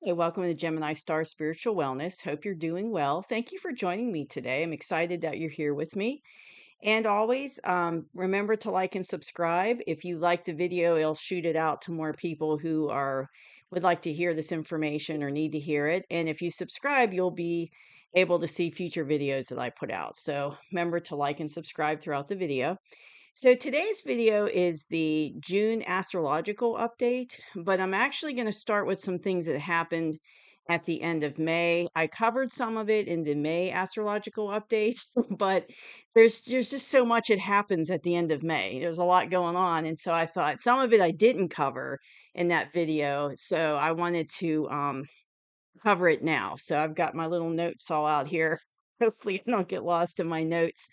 Hey, welcome to Gemini Star Spiritual Wellness. Hope you're doing well. Thank you for joining me today. I'm excited that you're here with me. And always remember to like and subscribe. If you like the video, it'll shoot it out to more people who are would like to hear this information or need to hear it. And if you subscribe, you'll be able to see future videos that I put out. So remember to like and subscribe throughout the video. So today's video is the June astrological update, but I'm actually going to start with some things that happened at the end of May. I covered some of it in the May astrological update, but there's just so much that happens at the end of May. There's a lot going on, and so I thought some of it I didn't cover in that video, so I wanted to cover it now. So I've got my little notes all out here. Hopefully, I don't get lost in my notes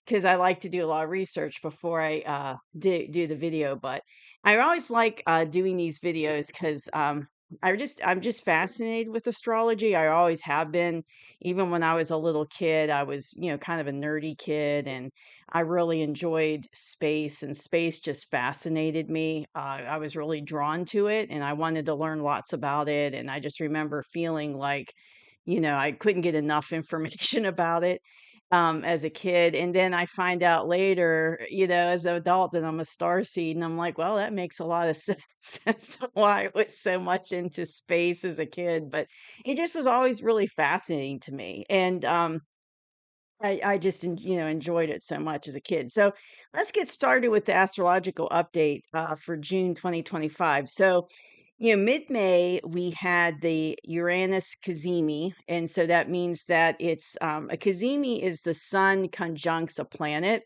because I like to do a lot of research before I do the video. But I always like doing these videos because I'm just fascinated with astrology. I always have been. Even when I was a little kid, I was kind of a nerdy kid, and I really enjoyed space, and space just fascinated me. I was really drawn to it, and I wanted to learn lots about it. And I just remember feeling like, I couldn't get enough information about it as a kid. And then I find out later, as an adult that I'm a star seed. And I'm like, well, that makes a lot of sense as to why I was so much into space as a kid. But it just was always really fascinating to me. And I just, enjoyed it so much as a kid. So let's get started with the astrological update for June 2025. So, mid-May, we had the Uranus cazimi, and so that means that it's a cazimi is the sun conjuncts a planet,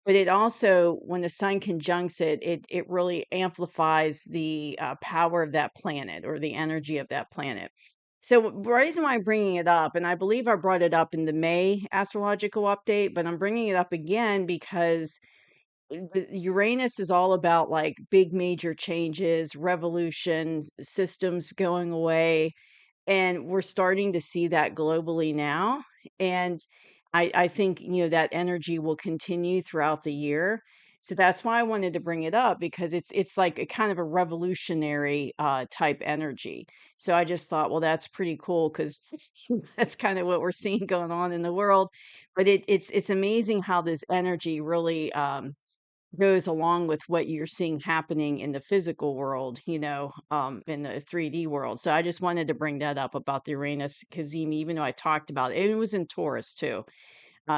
but it also, when the sun conjuncts it, it really amplifies the power of that planet or the energy of that planet. So the reason why I'm bringing it up, and I believe I brought it up in the May astrological update, but I'm bringing it up again because Uranus is all about like big major changes, revolutions, systems going away, and we're starting to see that globally now. And I think, that energy will continue throughout the year. So that's why I wanted to bring it up because it's like a kind of a revolutionary type energy. So I just thought, well, that's pretty cool because that's kind of what we're seeing going on in the world. But it's amazing how this energy really goes along with what you're seeing happening in the physical world, in the 3D world. So I just wanted to bring that up about the Uranus Kazemi, even though I talked about it. It was in Taurus too.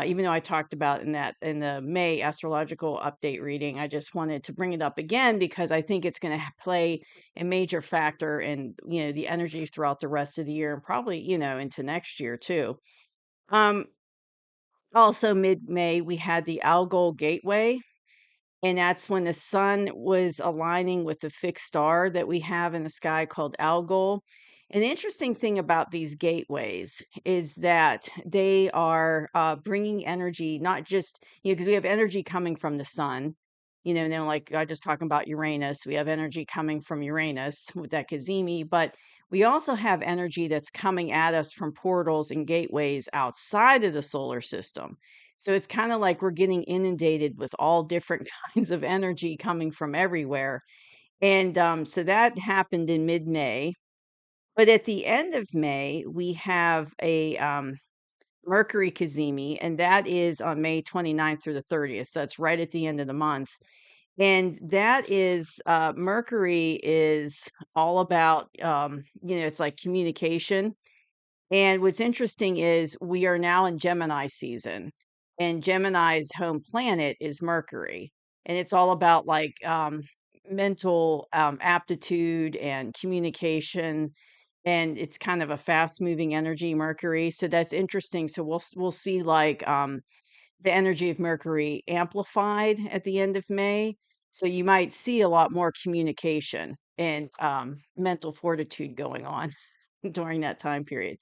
Even though I talked about in the May astrological update reading, I just wanted to bring it up again because I think it's going to play a major factor in the energy throughout the rest of the year and probably into next year too. Um, Also mid May we had the Algol Gateway, and that's when the sun was aligning with the fixed star that we have in the sky called Algol. An interesting thing about these gateways is that they are bringing energy, not just, because we have energy coming from the sun, now like I just talking about Uranus, we have energy coming from Uranus with that Kazemi, but we also have energy that's coming at us from portals and gateways outside of the solar system. So it's kind of like we're getting inundated with all different kinds of energy coming from everywhere. And so that happened in mid May. But at the end of May, we have a Mercury Kazemi, and that is on May 29th through the 30th. So that's right at the end of the month. And that is Mercury is all about, it's like communication. And what's interesting is we are now in Gemini season, and Gemini's home planet is Mercury. And it's all about like mental aptitude and communication. And it's kind of a fast moving energy, Mercury. So that's interesting. So we'll see like the energy of Mercury amplified at the end of May. So you might see a lot more communication and mental fortitude going on during that time period.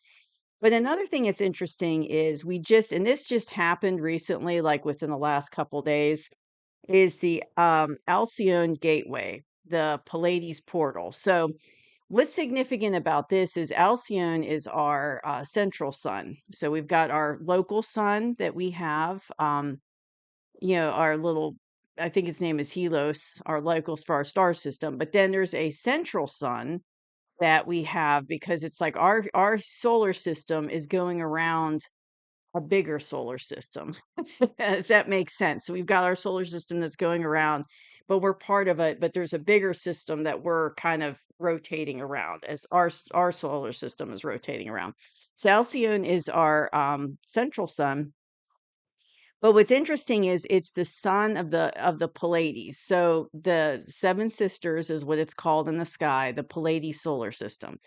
But another thing that's interesting is and this just happened recently, like within the last couple days, is the Alcyone Gateway, the Pallades portal. So, what's significant about this is Alcyone is our central sun. So, we've got our local sun that we have, our little, I think his name is Helos, our locals for our star system. But then there's a central sun that we have because it's like our solar system is going around a bigger solar system, if that makes sense. So we've got our solar system that's going around, but we're part of it. But there's a bigger system that we're kind of rotating around as our solar system is rotating around. So Alcyone is our central sun, but what's interesting is it's the son of the Pleiades. So the Seven Sisters is what it's called in the sky, the Pleiades solar system,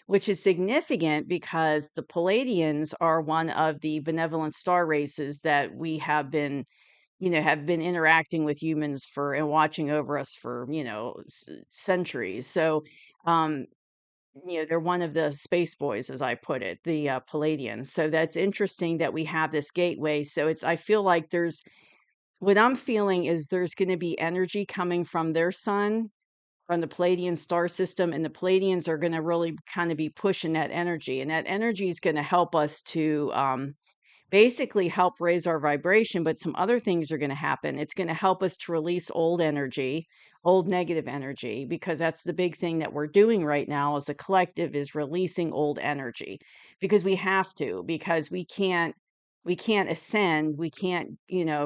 which is significant because the Palladians are one of the benevolent star races that we have been, have been interacting with humans for and watching over us for, centuries. So, um, they're one of the space boys, as I put it, the Palladians. So that's interesting that we have this gateway. So I feel like what I'm feeling is there's going to be energy coming from their sun, from the Palladian star system, and the Palladians are going to really kind of be pushing that energy. And that energy is going to help us to basically help raise our vibration, but some other things are going to happen. It's going to help us to release old energy, old negative energy, because that's the big thing that we're doing right now as a collective is releasing old energy because we have to, because we can't ascend, we can't,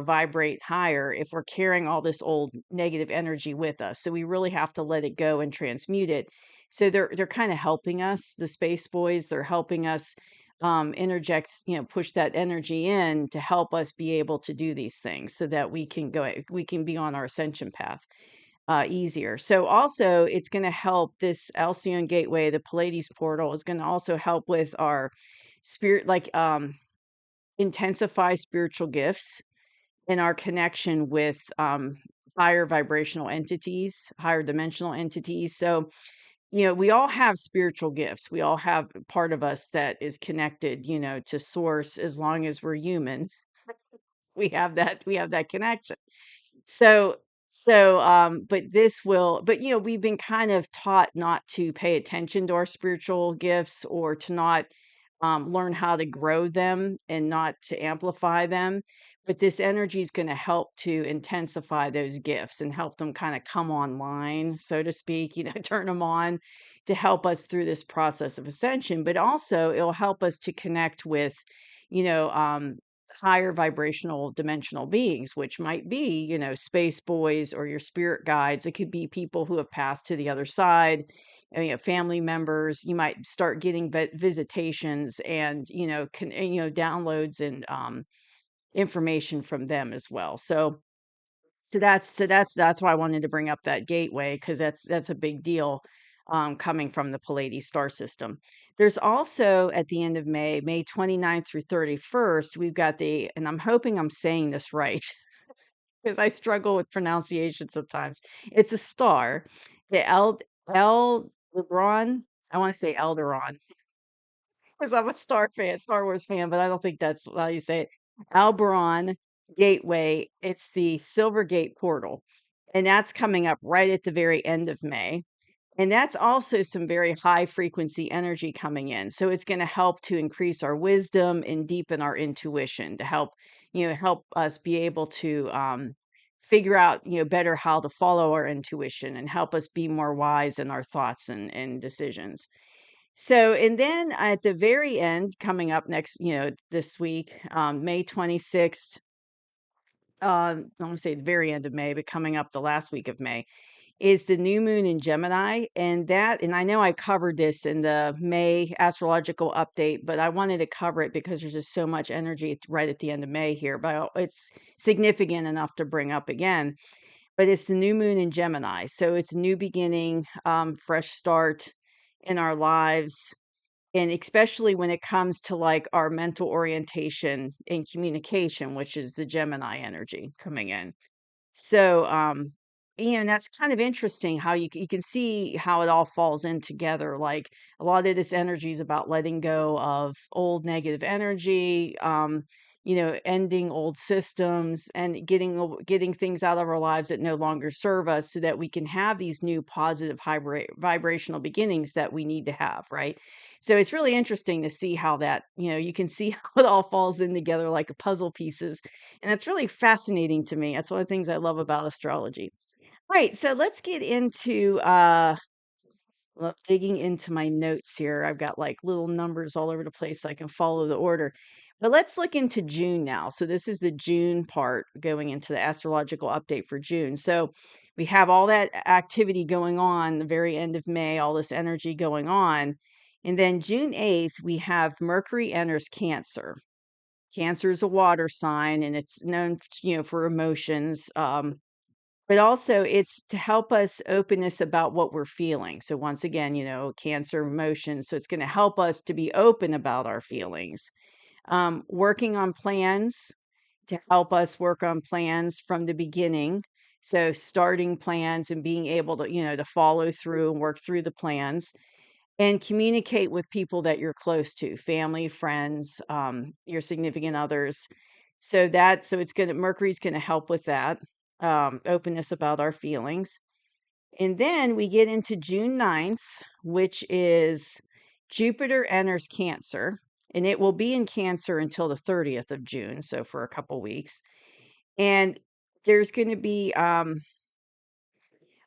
vibrate higher if we're carrying all this old negative energy with us. So we really have to let it go and transmute it. So they're kind of helping us, the space boys, they're helping us interjects, push that energy in to help us be able to do these things so that we can be on our ascension path easier. So also it's going to help this Alcyon gateway, the Pallades portal is going to also help with our spirit, like intensify spiritual gifts and our connection with higher vibrational entities, higher dimensional entities. So we all have spiritual gifts. We all have part of us that is connected, to source as long as we're human. We have that connection. So but we've been kind of taught not to pay attention to our spiritual gifts or to not learn how to grow them and not to amplify them. But this energy is going to help to intensify those gifts and help them kind of come online, so to speak, turn them on to help us through this process of ascension. But also, it'll help us to connect with, you know, um, higher vibrational dimensional beings, which might be, space boys or your spirit guides. It could be people who have passed to the other side, family members. You might start getting visitations and, downloads and information from them as well. So that's why I wanted to bring up that gateway because that's a big deal coming from the Pallades star system. There's also at the end of May, May 29th through 31st, we've got and I'm hoping I'm saying this right because I struggle with pronunciation sometimes. It's a star, the Elderon. I want to say Elderon because I'm a Star Wars fan, but I don't think that's how you say it. Alberon Gateway. It's the Silver Gate portal, and that's coming up right at the very end of May. And that's also some very high frequency energy coming in. So it's going to help to increase our wisdom and deepen our intuition to help us be able to figure out, better how to follow our intuition and help us be more wise in our thoughts and decisions. So, and then at the very end, coming up next, this week, May 26th, I want to say the very end of May, but coming up the last week of May is the new moon in Gemini. And I know I covered this in the May astrological update, but I wanted to cover it because there's just so much energy right at the end of May here, but it's significant enough to bring up again. But it's the new moon in Gemini. So it's a new beginning, fresh start in our lives, and especially when it comes to like our mental orientation and communication, which is the Gemini energy coming in. So, and that's kind of interesting how you can see how it all falls in together. Like a lot of this energy is about letting go of old negative energy, ending old systems and getting things out of our lives that no longer serve us, so that we can have these new positive vibrational beginnings that we need to have, right? So it's really interesting to see how that, you can see how it all falls in together like a puzzle pieces, and it's really fascinating to me. That's one of the things I love about astrology. Right. So Well, digging into my notes here, I've got like little numbers all over the place so I can follow the order. But let's look into June now. So this is the June part going into the astrological update for June. So we have all that activity going on, the very end of May, all this energy going on. And then June 8th, we have Mercury enters Cancer. Cancer is a water sign and it's known, for emotions. But also it's to help us openness about what we're feeling. So once again, Cancer emotions. So it's going to help us to be open about our feelings. Working on plans to help us work on plans from the beginning. So starting plans and being able to, to follow through and work through the plans and communicate with people that you're close to, family, friends, your significant others. So it's gonna Mercury's gonna help with that, openness about our feelings. And then we get into June 9th, which is Jupiter enters Cancer, and it will be in Cancer until the 30th of June, so for a couple weeks. And there's going to be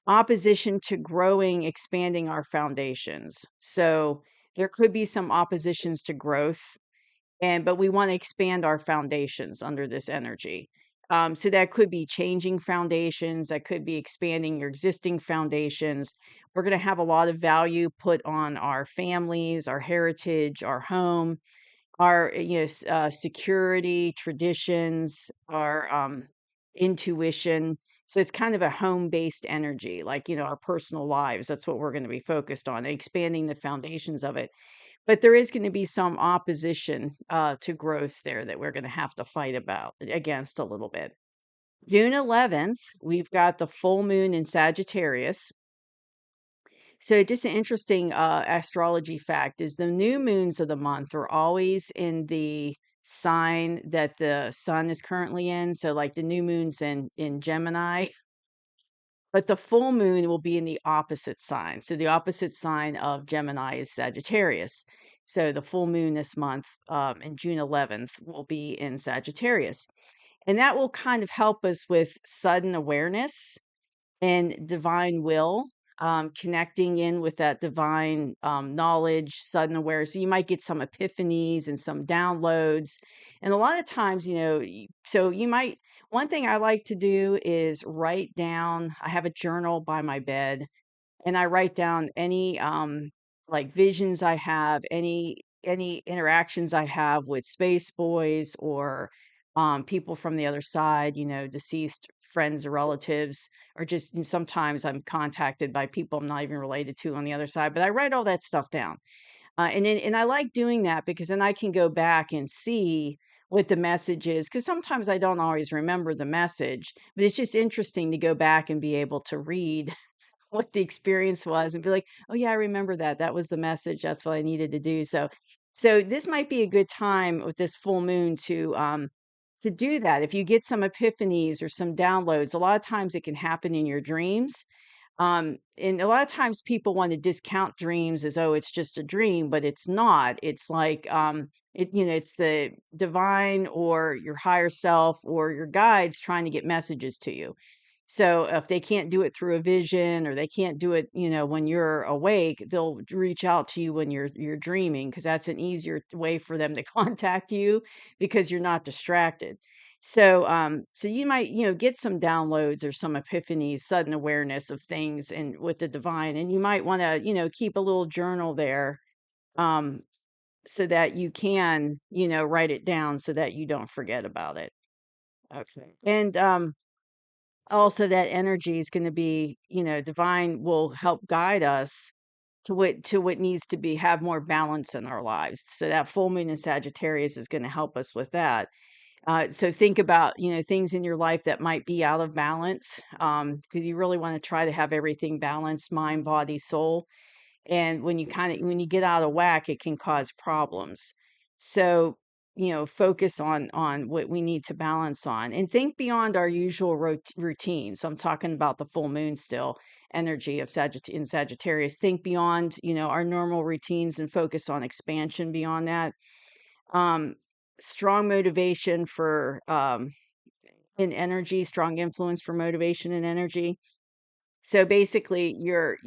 opposition to growing, expanding our foundations. So there could be some oppositions to growth, but we want to expand our foundations under this energy. So that could be changing foundations, that could be expanding your existing foundations. We're going to have a lot of value put on our families, our heritage, our home, our security, traditions, our intuition. So it's kind of a home-based energy, like our personal lives. That's what we're going to be focused on, expanding the foundations of it. But there is going to be some opposition to growth there that we're going to have to fight about against a little bit. June 11th, we've got the full moon in Sagittarius. So just an interesting astrology fact is the new moons of the month are always in the sign that the sun is currently in. So like the new moon's in Gemini, but the full moon will be in the opposite sign. So the opposite sign of Gemini is Sagittarius. So the full moon this month, in June 11th, will be in Sagittarius. And that will kind of help us with sudden awareness and divine will, connecting in with that divine knowledge, sudden awareness. So you might get some epiphanies and some downloads. And a lot of times, so you might, one thing I like to do is write down, I have a journal by my bed and I write down any like visions I have, any interactions I have with space boys or people from the other side, deceased friends or relatives, or just and sometimes I'm contacted by people I'm not even related to on the other side. But I write all that stuff down, and I like doing that because then I can go back and see what the message is. Because sometimes I don't always remember the message, but it's just interesting to go back and be able to read what the experience was and be like, "Oh yeah, I remember that. That was the message. That's what I needed to do." So this might be a good time with this full moon to do that. If you get some epiphanies or some downloads, a lot of times it can happen in your dreams. And a lot of times people want to discount dreams as, oh, it's just a dream, but it's not. It's like it's the divine or your higher self or your guides trying to get messages to you. So if they can't do it through a vision or they can't do it, when you're awake, they'll reach out to you when you're dreaming because that's an easier way for them to contact you because you're not distracted. So you might, get some downloads or some epiphanies, sudden awareness of things and with the divine, and you might want to, keep a little journal there, um, so that you can, write it down so that you don't forget about it. Okay. And also that energy is going to be, divine will help guide us to what needs to be have more balance in our lives. So that full moon in Sagittarius is going to help us with that. So think about, things in your life that might be out of balance, because you really want to try to have everything balanced, mind, body, soul. And when you get out of whack, it can cause problems. So, focus on what we need to balance on and think beyond our usual routine. So I'm talking about the full moon still energy of in Sagittarius. Think beyond, our normal routines and focus on expansion beyond that. Um, Strong motivation for in energy, strong influence for motivation and energy. So basically, you're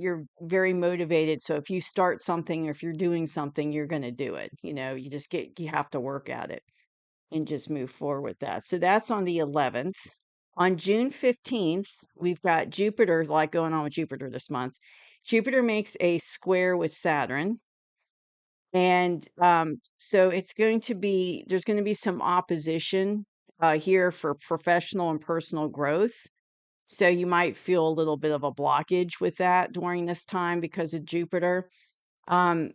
very motivated. So if you start something or if you're doing something, you're going to do it. You have to work at it and just move forward with that. So that's on the 11th. On June 15th, we've got Jupiter, a lot going on with Jupiter this month. Jupiter makes a square with Saturn. And so there's going to be some opposition here for professional and personal growth. So you might feel a little bit of a blockage with that during this time because of Jupiter. Um,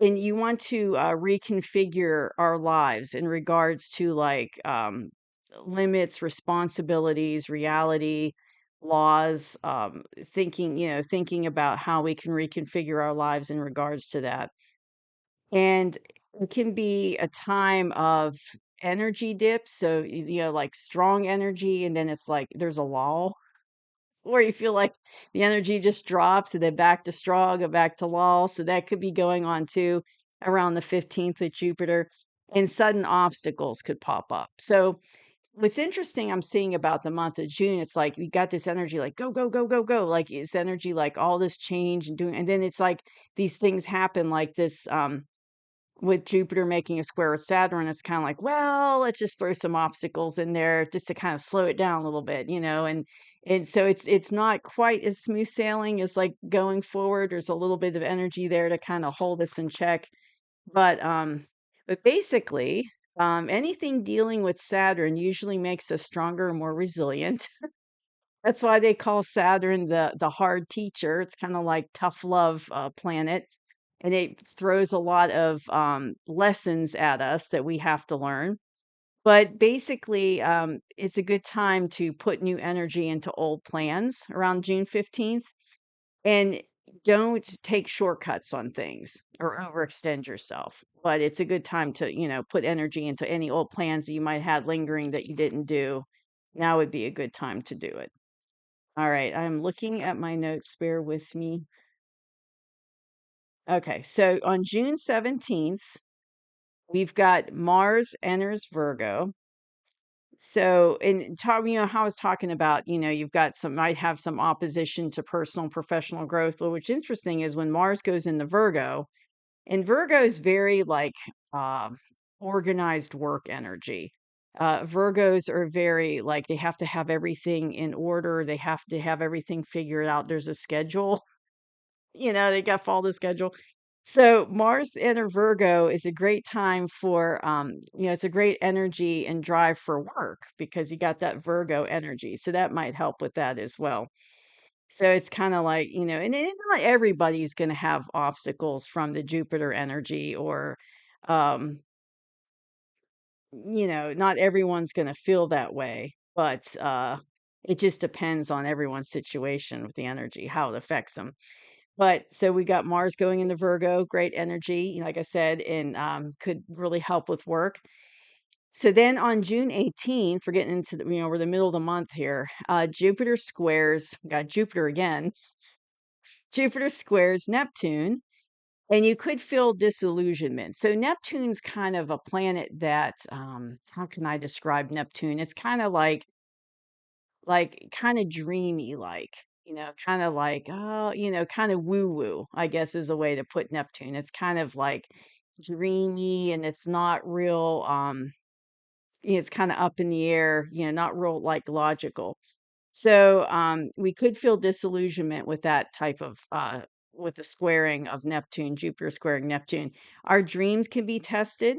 and you want to reconfigure our lives in regards to like limits, responsibilities, reality, laws, thinking about how we can reconfigure our lives in regards to that. And it can be a time of energy dips. So, like strong energy, and then it's like there's a lull where you feel like the energy just drops and then back to strong and back to lull. So that could be going on too around the 15th with Jupiter, and sudden obstacles could pop up. So what's interesting I'm seeing about the month of June, it's like you got this energy like go, go, go, go, go. Like it's energy like all this change and doing, and then it's like these things happen like this. With Jupiter making a square with Saturn, it's kind of like, well, let's just throw some obstacles in there just to kind of slow it down a little bit, and so it's not quite as smooth sailing as like going forward. There's a little bit of energy there to kind of hold us in check, but basically, anything dealing with Saturn usually makes us stronger and more resilient. That's why they call Saturn the hard teacher. It's kind of like tough love planet, and it throws a lot of lessons at us that we have to learn. But basically, it's a good time to put new energy into old plans around June 15th, and don't take shortcuts on things or overextend yourself. But it's a good time to, put energy into any old plans that you might have lingering that you didn't do. Now would be a good time to do it. All right, I'm looking at my notes. Bear with me. Okay, so on June 17th, we've got Mars enters Virgo. So, and talk, how I was talking about, you've got might have some opposition to personal and professional growth. But what's interesting is when Mars goes into Virgo, and Virgo is very like uh, organized work energy. Virgos are very like they have to have everything in order. They have to have everything figured out. There's a schedule. They got fall the schedule. So Mars enter Virgo is a great time for it's a great energy and drive for work because you got that Virgo energy. So that might help with that as well. So it's kind of like, and not everybody's going to have obstacles from the Jupiter energy, or um, not everyone's going to feel that way, but it just depends on everyone's situation with the energy, how it affects them. But so we got Mars going into Virgo, great energy, like I said, and could really help with work. So then on June 18th, we're getting into we're the middle of the month here. Jupiter squares, we got Jupiter again. Jupiter squares Neptune, and you could feel disillusionment. So Neptune's kind of a planet that, how can I describe Neptune? It's kind of like kind of dreamy, like kind of like, oh, kind of woo woo, I guess is a way to put Neptune. It's kind of like dreamy, and it's not real it's kind of up in the air, not real like logical. So we could feel disillusionment with that type of with the squaring of Neptune, Jupiter squaring Neptune. Our dreams can be tested,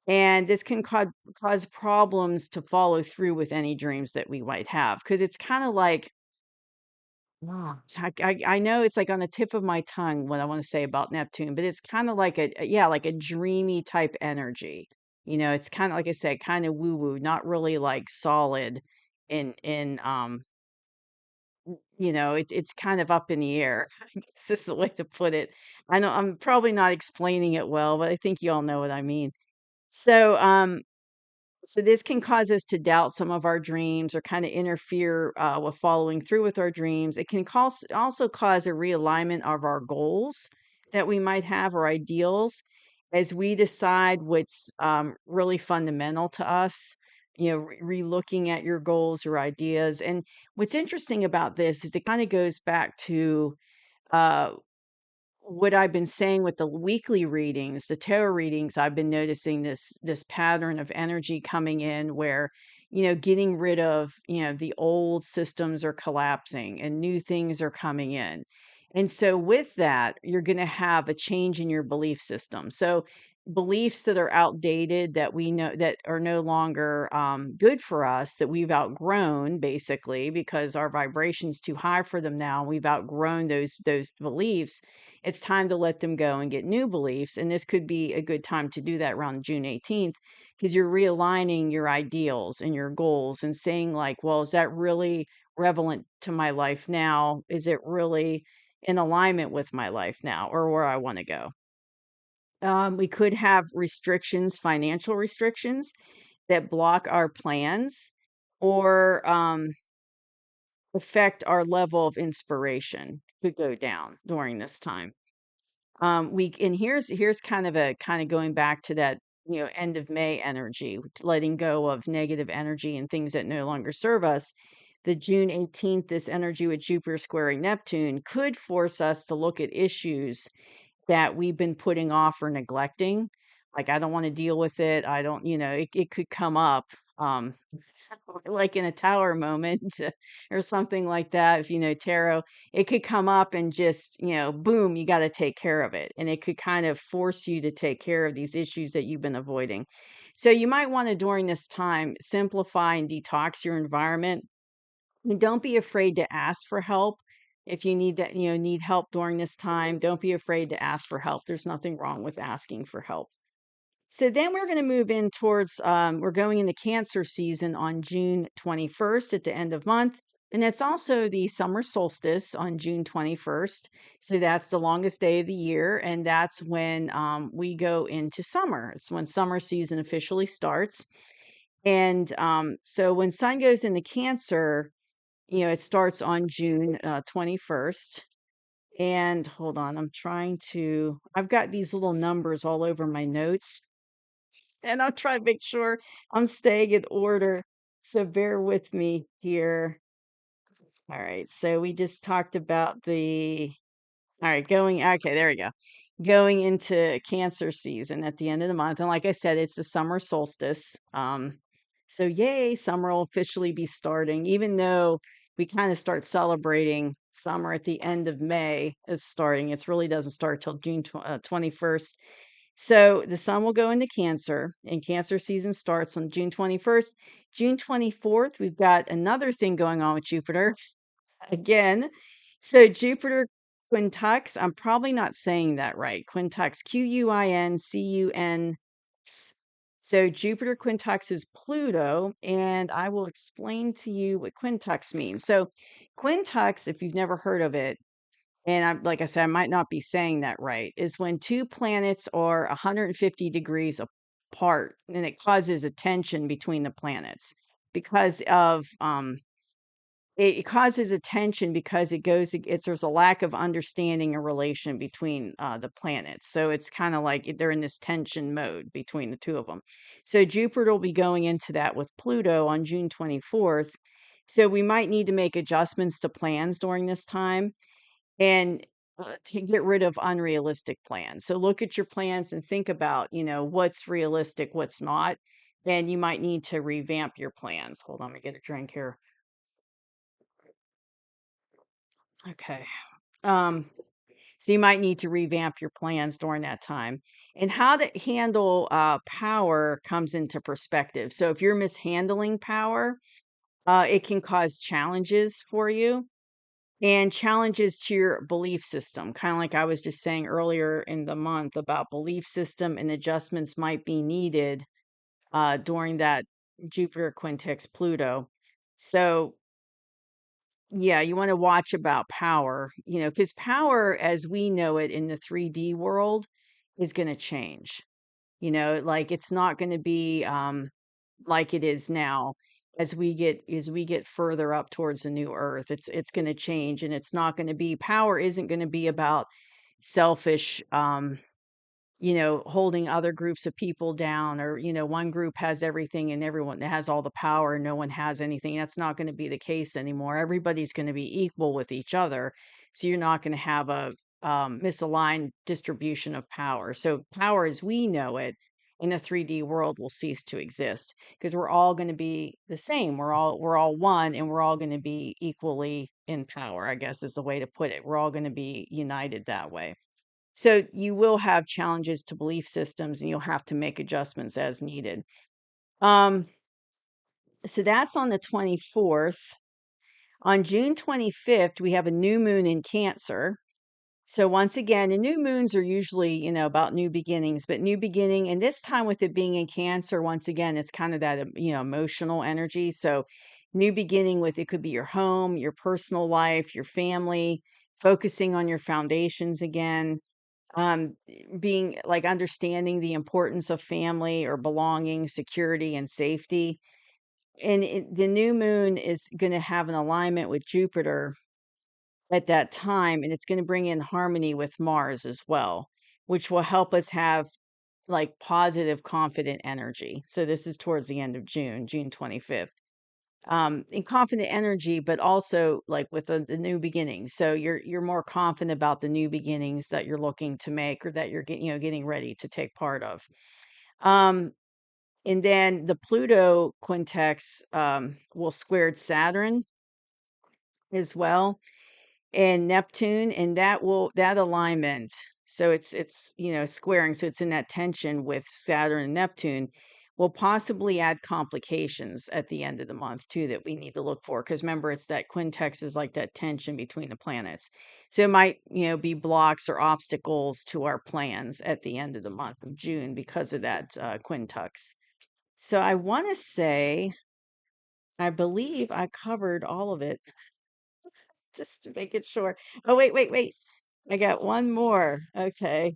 and this can cause problems to follow through with any dreams that we might have, because it's kind of like, I know it's like on the tip of my tongue what I want to say about Neptune, but it's kind of like yeah, like a dreamy type energy. It's kind of like I said, kind of woo woo, not really like solid in it's kind of up in the air. I guess this is the way to put it. I know I'm probably not explaining it well, but I think you all know what I mean. So, so this can cause us to doubt some of our dreams or kind of interfere with following through with our dreams. It can also cause a realignment of our goals that we might have, or ideals, as we decide what's really fundamental to us. re-looking at your goals or ideas. And what's interesting about this is it kind of goes back to uh, what I've been saying with the weekly readings, the tarot readings. I've been noticing this pattern of energy coming in where, getting rid of, the old systems are collapsing and new things are coming in. And so with that, you're going to have a change in your belief system. So beliefs that are outdated, that we know that are no longer good for us, that we've outgrown basically because our vibration's too high for them now. We've outgrown those beliefs. It's time to let them go and get new beliefs. And this could be a good time to do that around June 18th, because you're realigning your ideals and your goals and saying, like, well, is that really relevant to my life now? Is it really in alignment with my life now or where I want to go? We could have restrictions, financial restrictions that block our plans or affect our level of inspiration could go down during this time. We and here's kind of going back to that, end of May energy, letting go of negative energy and things that no longer serve us. The June 18th, this energy with Jupiter squaring Neptune could force us to look at issues that we've been putting off or neglecting. Like, I don't want to deal with it. I don't, it could come up. Um, like in a tower moment or something like that, if you know tarot, it could come up and just, boom, you got to take care of it. And it could kind of force you to take care of these issues that you've been avoiding. So you might want to, during this time, simplify and detox your environment. And don't be afraid to ask for help. If you need help during this time, don't be afraid to ask for help. There's nothing wrong with asking for help. So then we're going to move in towards, we're going into Cancer season on June 21st at the end of month. And it's also the summer solstice on June 21st. So that's the longest day of the year. And that's when we go into summer. It's when summer season officially starts. And so when sun goes into Cancer, it starts on June 21st. And hold on, I've got these little numbers all over my notes and I'll try to make sure I'm staying in order. So bear with me here. All right. So we just talked about all right, okay, there we go. Going into Cancer season at the end of the month. And like I said, it's the summer solstice. So yay, summer will officially be starting, even though we kind of start celebrating summer at the end of May is starting. It really doesn't start till June 21st. So the sun will go into Cancer, and Cancer season starts on June 21st. June 24th, we've got another thing going on with Jupiter again. So Jupiter quintux, I'm probably not saying that right. Quintux, Q-U-I-N-C-U-N. So Jupiter quintux is Pluto, and I will explain to you what quintux means. So quintux, if you've never heard of it, and like I said, I might not be saying that right, is when two planets are 150 degrees apart, and it causes a tension between the planets because of it causes a tension because there's a lack of understanding and relation between the planets. So it's kind of like they're in this tension mode between the two of them. So Jupiter will be going into that with Pluto on June 24th. So we might need to make adjustments to plans during this time and to get rid of unrealistic plans. So look at your plans and think about, what's realistic, what's not. And you might need to revamp your plans. Hold on, let me get a drink here. Okay. Um, so you might need to revamp your plans during that time. And how to handle power comes into perspective. So if you're mishandling power, it can cause challenges for you and challenges to your belief system. Kind of like I was just saying earlier in the month about belief system and adjustments might be needed during that Jupiter quintex Pluto. So yeah, you want to watch about power, because power as we know it in the 3D world is going to change. Like it's not going to be like it is now as we get further up towards the new earth. It's going to change, and it's not going to be power isn't going to be about selfish holding other groups of people down, or, one group has everything and everyone has all the power and no one has anything. That's not going to be the case anymore. Everybody's going to be equal with each other. So you're not going to have a misaligned distribution of power. So power as we know it in a 3D world will cease to exist because we're all going to be the same. We're all one, and we're all going to be equally in power, I guess is the way to put it. We're all going to be united that way. So you will have challenges to belief systems and you'll have to make adjustments as needed. Um, so that's on the 24th. On June 25th, we have a new moon in Cancer. So once again, the new moons are usually, about new beginnings, but new beginning, and this time with it being in Cancer, once again, it's kind of that, emotional energy. So new beginning with it could be your home, your personal life, your family, focusing on your foundations again, being like understanding the importance of family or belonging, security, and safety. And the new moon is going to have an alignment with Jupiter at that time, and it's going to bring in harmony with Mars as well, which will help us have like positive, confident energy. So this is towards the end of June, June 25th. In confident energy, but also like with the new beginnings. So you're more confident about the new beginnings that you're looking to make or that you're getting ready to take part of. Um, and then the Pluto quintex will square Saturn as well, and Neptune, and that alignment. So it's squaring, so it's in that tension with Saturn and Neptune, will possibly add complications at the end of the month too that we need to look for, because remember, it's that quintex is like that tension between the planets. So it might be blocks or obstacles to our plans at the end of the month of June because of that quintex. So I want to say, I believe I covered all of it. Just to make it sure. Oh, wait, wait, wait. I got one more. Okay.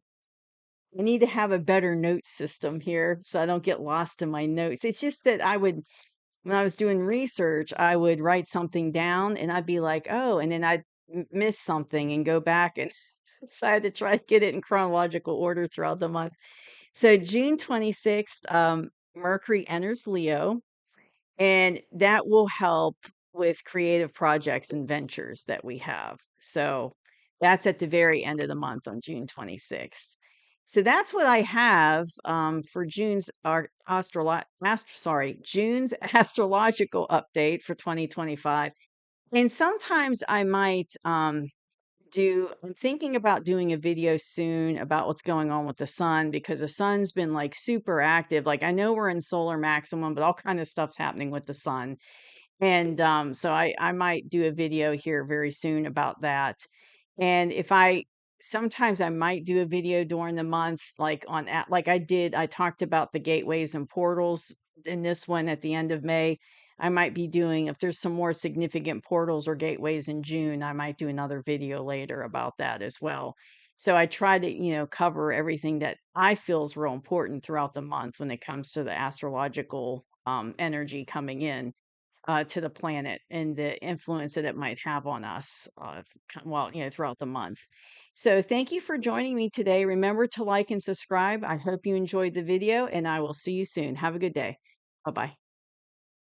I need to have a better note system here so I don't get lost in my notes. It's just that when I was doing research, I would write something down and I'd be like, oh, and then I'd miss something and go back and so I had to try to get it in chronological order throughout the month. So June 26th, Mercury enters Leo. And that will help with creative projects and ventures that we have. So that's at the very end of the month on June 26th. So that's what I have for June's astrological update for 2025. And sometimes I might I'm thinking about doing a video soon about what's going on with the sun, because the sun's been like super active. Like I know we're in solar maximum, but all kind of stuff's happening with the sun. And so I might do a video here very soon about that. And if I sometimes I might do a video during the month, like like I talked about the gateways and portals in this one at the end of May. I might be doing, if there's some more significant portals or gateways in June, I might do another video later about that as well. So I try to, cover everything that I feel is real important throughout the month when it comes to the astrological energy coming in to the planet and the influence that it might have on us, throughout the month. So thank you for joining me today. Remember to like and subscribe. I hope you enjoyed the video, and I will see you soon. Have a good day. Bye bye.